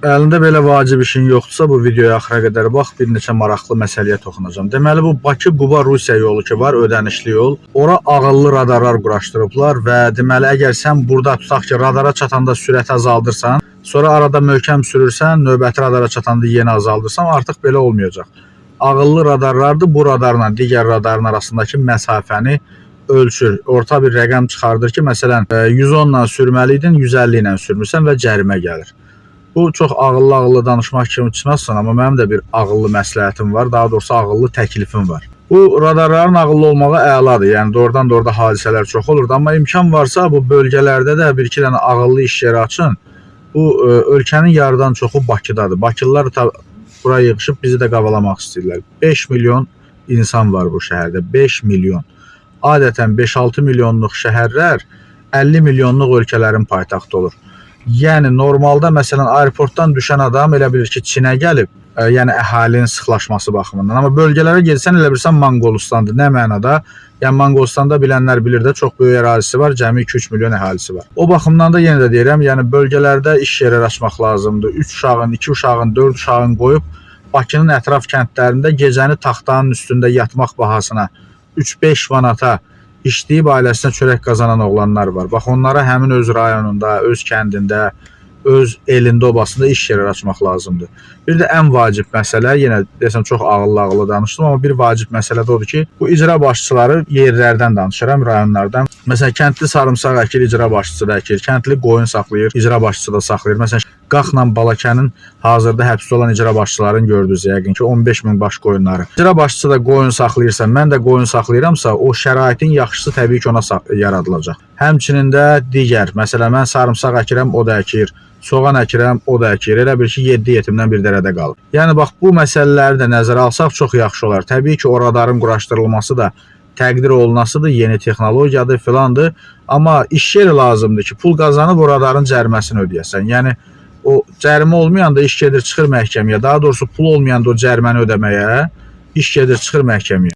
Əlində belə vacib işin yoxdursa, bu videoya axıra qədər bax, bir neçə maraqlı məsələyə toxunacağam. Deməli, bu Bakı-Quba-Rusiya yolu ki var, ödənişli yol. Ora ağıllı radarlar quraşdırıblar və deməli, əgər sən burada tutaq ki, radara çatanda sürəti azaldırsan, sonra arada möhkəm sürürsən, növbəti radara çatanda yenə azaldırsan, artıq belə olmayacaq. Ağıllı radarlardır, bu radarla digər radarın arasındakı məsafəni ölçür. Orta bir rəqəm çıxardır ki, məsələn, 110 ilə sürməliydin, 150 ilə sürmürsən və cərimə gəlir. Bu çox ağıllı danışmaq kimi çıxmazsan, amma mənim də bir ağıllı məsləhətim var, daha doğrusu ağıllı təklifim var. Bu radarların ağıllı olmağı əladır, yəni doğrudan-doğruda hadisələr çox olurdu, amma imkan varsa bu bölgələrdə də bir-iki dənə ağıllı iş yeri açın. Bu ölkənin yarıdan çoxu Bakıdadır. Bakılılar bura yığışıb bizi də qavalamaq istəyirlər. 5 milyon insan var bu şəhərdə, 5 milyon. Adətən 5-6 milyonluq şəhərlər 50 milyonluq ölkələrin paytaxtı olur. Yəni normalda məsələn aeroportdan düşən adam elə bilir ki, Çinə gəlib, yəni əhalinin sıxlaşması baxımından. Amma bölgələrə gelsən elə bilirsən Monqolistandır. Nə mənada? Yəni Monqolistanda bilənlər bilir də çox böyük ərazisi var, cəmi 2-3 milyon əhalisi var. O baxımdan da yenə də deyirəm, yəni bölgələrdə iş yerləri açmaq lazımdır. 3 uşağın, 2 uşağın, 4 uşağın qoyub Bakının ətraf kəndlərində gecəni taxtanın üstündə yatmaq bahasına 3-5 manata işləyib ailəsinə çörək qazanan oğlanlar var. Bax, onlara həmin öz rayonunda, öz kəndində, öz elində, obasında iş yerləri açmaq lazımdır. Bir də ən vacib məsələ, yenə desəm çox ağıllı danışdım, amma bir vacib məsələ də odur ki, bu icra başçıları yerlərdən danışıram, rayonlardan. Məsələn, kəndli sarımsaq əkir, icra başçısı da əkir, kəndli qoyun saxlayır, icra başçısı da saxlayır. Məsələn, Qaxla Balakənin hazırda həbsdə olan icra başçılarını gördünüz yəqin ki, 15 min baş qoyunları. İcra başçısı da qoyun saxlayırsa, mən də qoyun saxlayıramsa, o şəraitin yaxşısı təbii ki, ona yaradılacaq. Həmçinin də digər, məsələn, mən sarımsaq əkirəm, o da əkir, soğan əkirəm, o da əkir. Elə bir ki, 7 yetimdən bir dərədə qalır. Yəni, bax, bu məsələləri də nəzərə alsaq çox yaxşı olar. Təbii ki, o radarın quraşdırılması da təqdir olunasıdır, yeni texnologiyadır, filandır. Amma iş yeri lazımdır ki, pul qazanıb o radarın cəriməsini ödəyəsən. Yəni, o cərimə olmayanda iş gedir çıxır məhkəməyə, daha doğrusu pul olmayanda o cəriməni ödəməyə, iş gedir çıxır məhkəməyə.